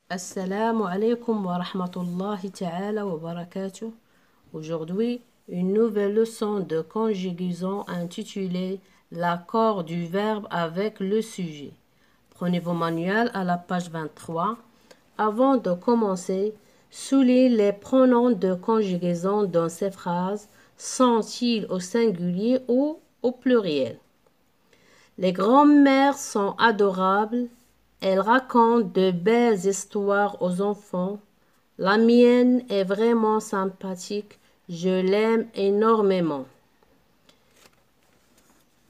Assalamu alaikum wa rahmatullahi ta'ala wa barakatuh. Aujourd'hui, une nouvelle leçon de conjugaison intitulée l'accord du verbe avec le sujet. Prenez vos manuels à la page 23. Avant de commencer, soulignez les pronoms de conjugaison dans ces phrases. Sont-ils au singulier ou au pluriel? Les grands-mères sont adorables. Elles racontent de belles histoires aux enfants. La mienne est vraiment sympathique. Je l'aime énormément.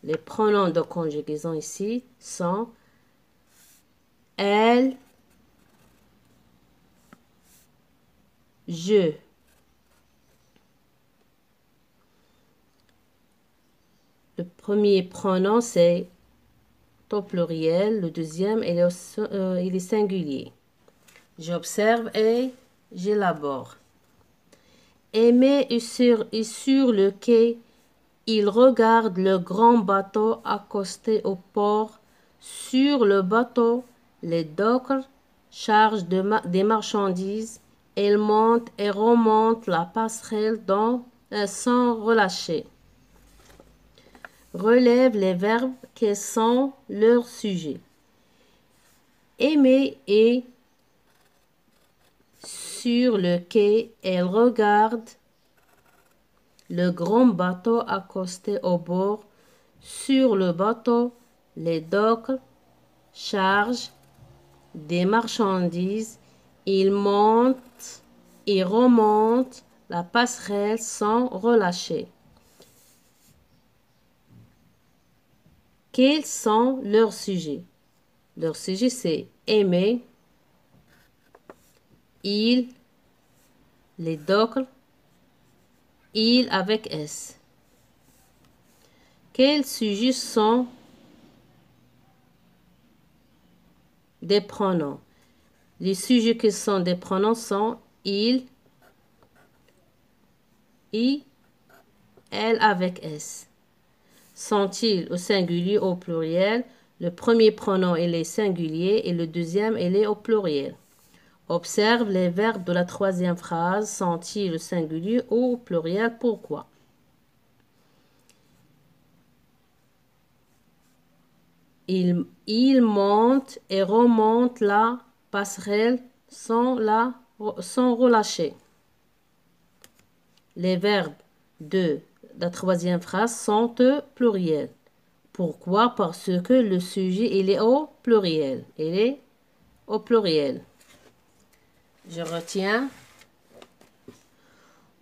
Les pronoms de conjugaison ici sont elle, je. Le premier pronom c'est au pluriel, le deuxième il est singulier. J'observe et j'élabore. Aimé est sur le quai. Il regarde le grand bateau accosté au port. Sur le bateau, les dockers chargent des marchandises. Ils montent et remontent la passerelle sans relâcher. Relève les verbes qui sont leur sujet. Aimer est sur le quai. Elle regarde le grand bateau accosté au bord. Sur le bateau, les dockers chargent des marchandises. Ils montent et remontent la passerelle sans relâcher. Quels sont leurs sujets? Leur sujet, c'est aimer, il, les dockers, il avec S. Quels sujets sont des pronoms? Les sujets qui sont des pronoms sont il, elle avec S. Sont-ils au singulier ou au pluriel? Le premier pronom il est singulier et le deuxième il est au pluriel. Observe les verbes de la troisième phrase. Sont-ils au singulier ou au pluriel? Pourquoi? Il monte et remonte la passerelle sans relâcher. Les verbes de la troisième phrase sont au pluriel. Pourquoi? Parce que le sujet il est au pluriel. Il est au pluriel. Je retiens.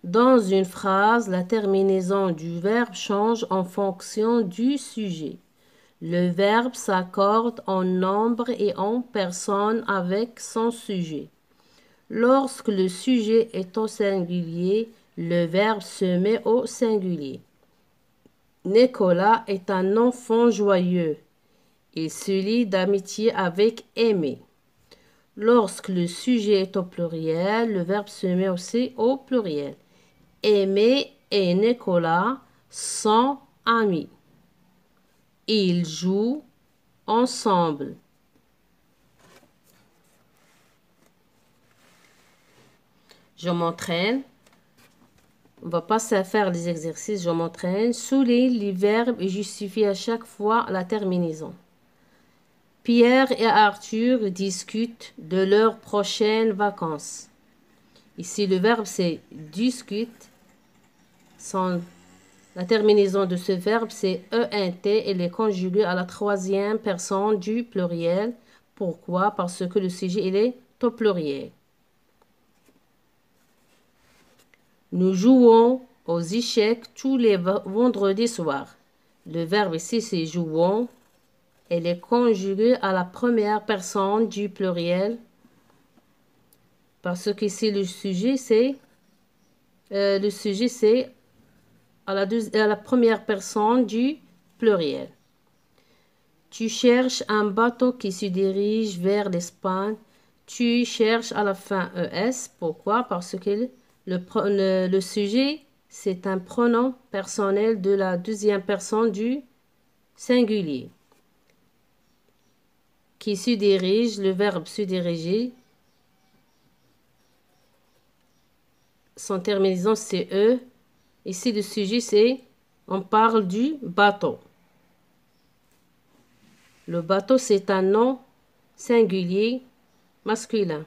Dans une phrase, la terminaison du verbe change en fonction du sujet. Le verbe s'accorde en nombre et en personne avec son sujet. Lorsque le sujet est au singulier, le verbe se met au singulier. Nicolas est un enfant joyeux. Il se lie d'amitié avec Aimé. Lorsque le sujet est au pluriel, le verbe se met aussi au pluriel. Aimé et Nicolas sont amis. Ils jouent ensemble. Je m'entraîne. On va pas faire les exercices. Je m'entraîne. Souligne les verbes et justifie à chaque fois la terminaison. Pierre et Arthur discutent de leurs prochaines vacances. Ici, le verbe c'est discute. La terminaison de ce verbe c'est ENT et il est conjugué à la troisième personne du pluriel. Pourquoi? Parce que le sujet il est au pluriel. Nous jouons aux échecs tous les vendredis soirs. Le verbe ici c'est jouons. Elle est conjuguée à la première personne du pluriel. Parce que ici le sujet c'est à la première personne du pluriel. Tu cherches un bateau qui se dirige vers l'Espagne. Tu cherches à la fin ES. Pourquoi? Parce que le sujet, c'est un pronom personnel de la deuxième personne du singulier. Qui se dirige, le verbe se diriger, son terminaison c'est E. Ici, le sujet, c'est, on parle du bateau. Le bateau, c'est un nom singulier masculin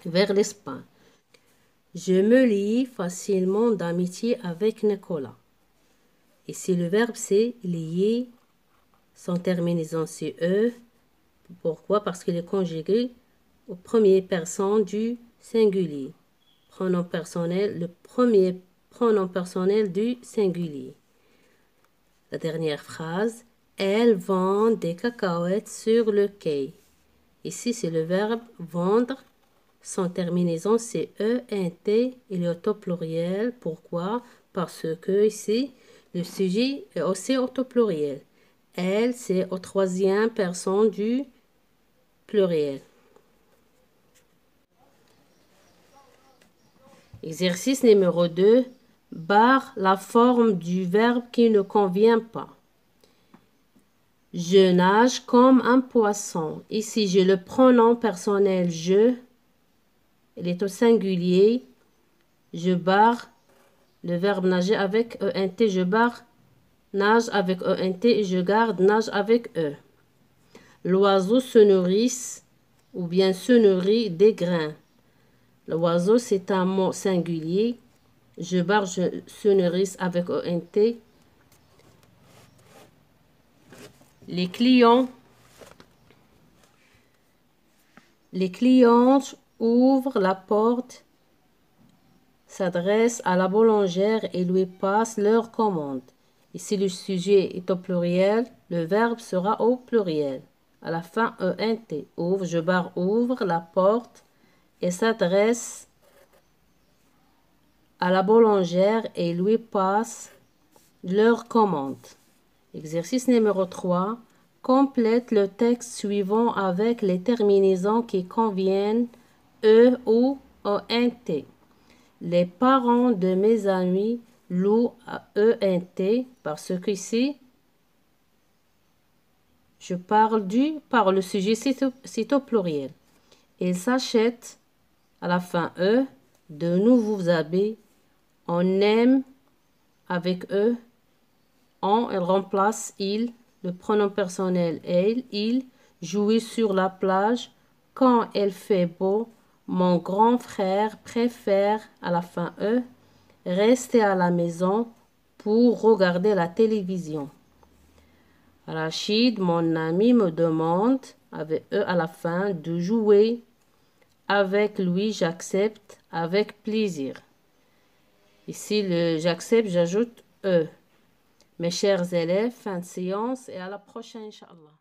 vers l'Espagne. Je me lie facilement d'amitié avec Nicolas. Ici, le verbe, c'est lier. Son terminaison, c'est E. Pourquoi? Parce qu'il est conjugué au premier personne du singulier. Pronom personnel, le premier pronom personnel du singulier. La dernière phrase, elle vend des cacahuètes sur le quai. Ici, c'est le verbe vendre. Son terminaison, c'est ENT. Il est au pluriel. Pourquoi? Parce que ici, le sujet est aussi au pluriel. Elle, c'est au troisième personne du pluriel. Exercice numéro 2. Barre la forme du verbe qui ne convient pas. Je nage comme un poisson. Ici, j'ai le pronom personnel je. Il est au singulier. Je barre le verbe nager avec ENT. Je barre nage avec ENT et je garde nage avec E. L'oiseau se nourrit ou bien se nourrit des grains. L'oiseau, c'est un mot singulier. Je barre se nourrit avec ENT. Les clients ouvrent la porte, s'adressent à la boulangère et lui passent leur commande. Ici, le sujet est au pluriel, le verbe sera au pluriel. À la fin, ENT. Ouvre, je barre ouvre la porte et s'adresse à la boulangère et lui passe leur commande. Exercice numéro 3. Complète le texte suivant avec les terminaisons qui conviennent E ou ENT. Les parents de mes amis louent à ENT parce que ici, je parle par le sujet, c'est au pluriel. Ils s'achètent à la fin E de nouveaux habits. On aime avec E. Elle remplace il. Le pronom personnel elle, il. Jouer sur la plage quand elle fait beau. Mon grand frère préfère à la fin E. Rester à la maison pour regarder la télévision. Rachid, mon ami, me demande, avec E à la fin, de jouer avec lui. J'accepte avec plaisir. Ici, j'accepte, j'ajoute E. Mes chers élèves, fin de séance et à la prochaine, Inch'Allah.